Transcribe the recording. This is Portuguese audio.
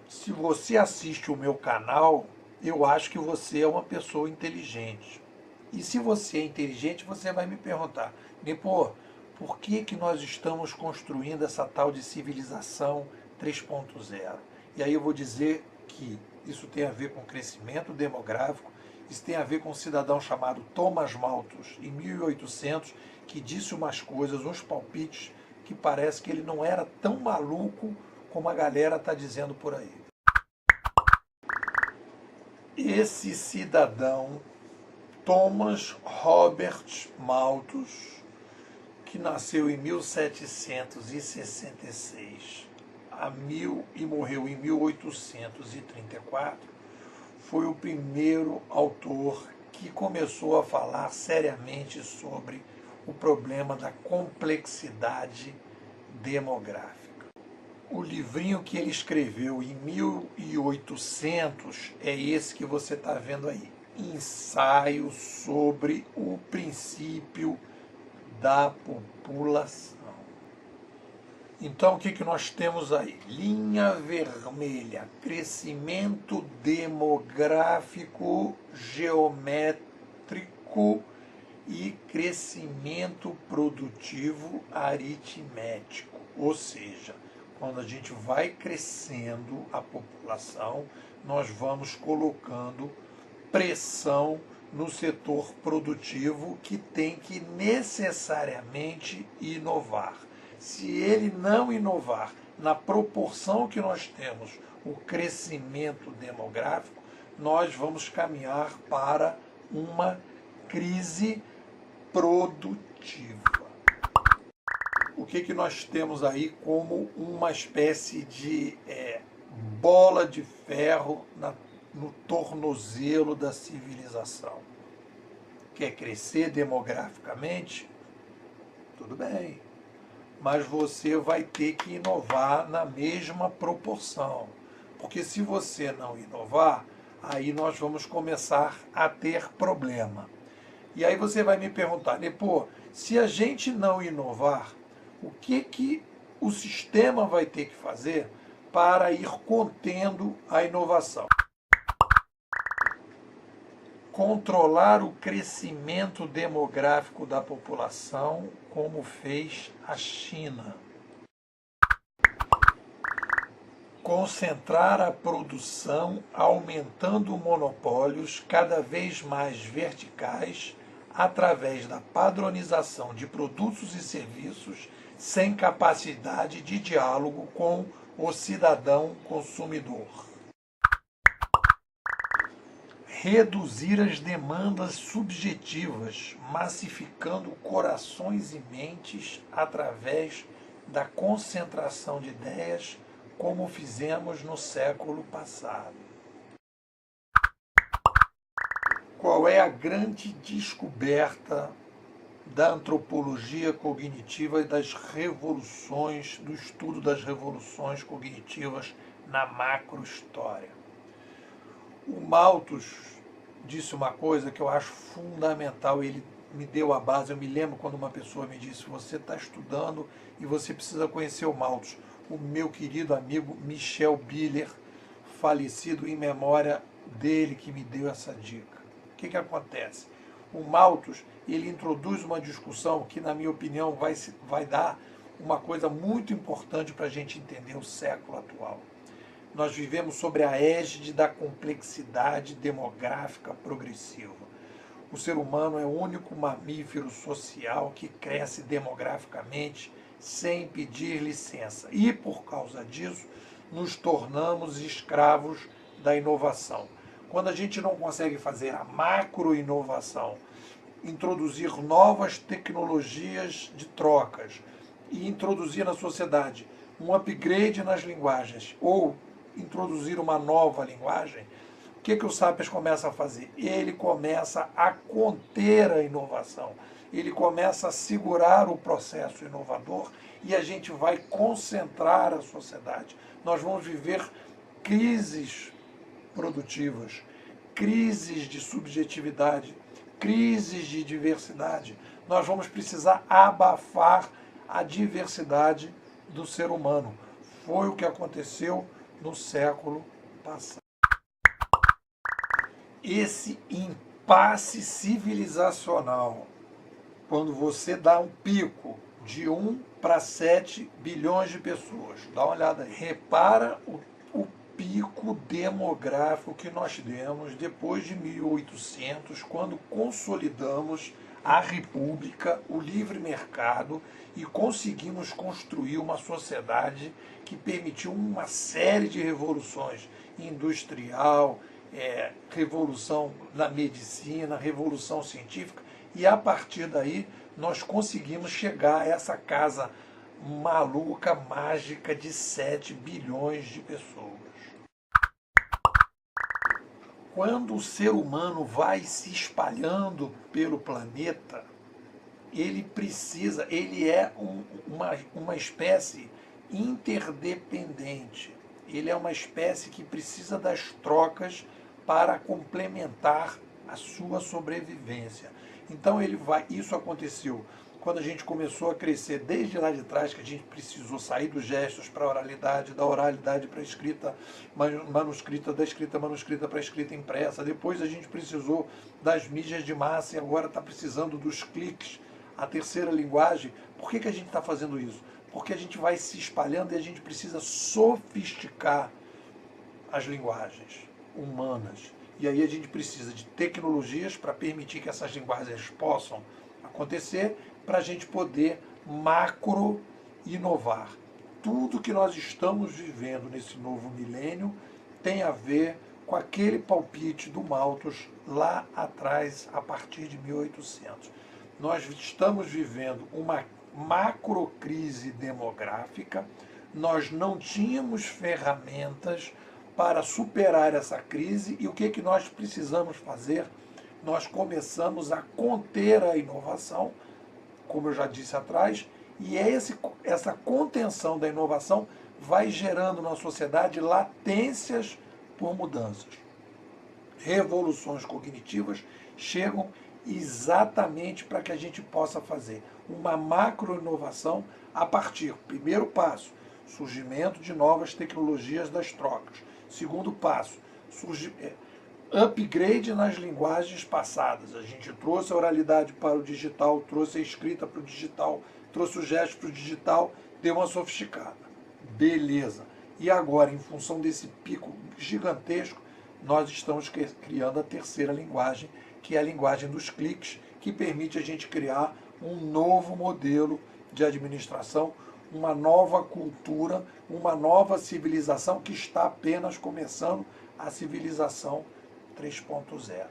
Se você assiste o meu canal, eu acho que você é uma pessoa inteligente. E se você é inteligente, você vai me perguntar, Nipô, por que que nós estamos construindo essa tal de civilização 3.0? E aí eu vou dizer que isso tem a ver com crescimento demográfico, isso tem a ver com um cidadão chamado Thomas Malthus, em 1800, que disse umas coisas, uns palpites, que parece que ele não era tão maluco como a galera está dizendo por aí. Esse cidadão, Thomas Robert Malthus, que nasceu em 1766 e morreu em 1834, foi o primeiro autor que começou a falar seriamente sobre o problema da complexidade demográfica. O livrinho que ele escreveu em 1800 é esse que você está vendo aí. Ensaio sobre o princípio da população. Então, o que que nós temos aí? Linha vermelha, crescimento demográfico geométrico e crescimento produtivo aritmético. Ou seja, quando a gente vai crescendo a população, nós vamos colocando pressão no setor produtivo, que tem que necessariamente inovar. Se ele não inovar na proporção que nós temos o crescimento demográfico, nós vamos caminhar para uma crise produtiva. O que que nós temos aí como uma espécie de bola de ferro no tornozelo da civilização? Quer crescer demograficamente? Tudo bem. Mas você vai ter que inovar na mesma proporção. Porque se você não inovar, aí nós vamos começar a ter problema. E aí você vai me perguntar, pô, se a gente não inovar, o que que o sistema vai ter que fazer para ir contendo a inovação? Controlar o crescimento demográfico da população, como fez a China. Concentrar a produção, aumentando monopólios cada vez mais verticais, através da padronização de produtos e serviços, sem capacidade de diálogo com o cidadão consumidor. Reduzir as demandas subjetivas, massificando corações e mentes através da concentração de ideias, como fizemos no século passado. Qual é a grande descoberta da antropologia cognitiva e das revoluções, do estudo das revoluções cognitivas na macrohistória? O Malthus disse uma coisa que eu acho fundamental, ele me deu a base. Eu me lembro quando uma pessoa me disse, você está estudando e você precisa conhecer o Malthus. O meu querido amigo Michel Biller, falecido, em memória dele, que me deu essa dica. O que que acontece? O Malthus, ele introduz uma discussão que, na minha opinião, vai dar uma coisa muito importante para a gente entender o século atual. Nós vivemos sobre a égide da complexidade demográfica progressiva. O ser humano é o único mamífero social que cresce demograficamente sem pedir licença. E, por causa disso, nos tornamos escravos da inovação. Quando a gente não consegue fazer a macro-inovação, introduzir novas tecnologias de trocas e introduzir na sociedade um upgrade nas linguagens ou introduzir uma nova linguagem, o que que o Sapiens começa a fazer? Ele começa a conter a inovação, ele começa a segurar o processo inovador e a gente vai concentrar a sociedade. Nós vamos viver crises produtivas, crises de subjetividade, crises de diversidade. Nós vamos precisar abafar a diversidade do ser humano. Foi o que aconteceu no século passado. Esse impasse civilizacional, quando você dá um pico de 1 para 7 bilhões de pessoas, dá uma olhada aí, repara o pico demográfico que nós demos depois de 1800, quando consolidamos a república, o livre mercado e conseguimos construir uma sociedade que permitiu uma série de revoluções industrial, revolução na medicina, revolução científica, e a partir daí nós conseguimos chegar a essa casa maluca, mágica de 7 bilhões de pessoas. Quando o ser humano vai se espalhando pelo planeta, ele é uma espécie interdependente. Ele é uma espécie que precisa das trocas para complementar a sua sobrevivência. Então isso aconteceu quando a gente começou a crescer desde lá de trás, que a gente precisou sair dos gestos para a oralidade, da oralidade para a escrita manuscrita, da escrita manuscrita para a escrita impressa. Depois a gente precisou das mídias de massa e agora está precisando dos cliques, a terceira linguagem. Por que a gente está fazendo isso? Porque a gente vai se espalhando e a gente precisa sofisticar as linguagens humanas. E aí a gente precisa de tecnologias para permitir que essas linguagens possam acontecer, para a gente poder macro inovar. Tudo que nós estamos vivendo nesse novo milênio tem a ver com aquele palpite do Malthus lá atrás, a partir de 1800. Nós estamos vivendo uma macrocrise demográfica, nós não tínhamos ferramentas para superar essa crise, e o que nós precisamos fazer? Nós começamos a conter a inovação, como eu já disse atrás, e essa contenção da inovação vai gerando na sociedade latências por mudanças. Revoluções cognitivas chegam exatamente para que a gente possa fazer uma macro-inovação a partir, primeiro passo, surgimento de novas tecnologias das trocas. Segundo passo, upgrade nas linguagens passadas. A gente trouxe a oralidade para o digital, trouxe a escrita para o digital, trouxe o gesto para o digital, deu uma sofisticada. Beleza. E agora, em função desse pico gigantesco, nós estamos criando a terceira linguagem, que é a linguagem dos cliques, que permite a gente criar um novo modelo de administração, uma nova cultura, uma nova civilização que está apenas começando, a civilização 3.0.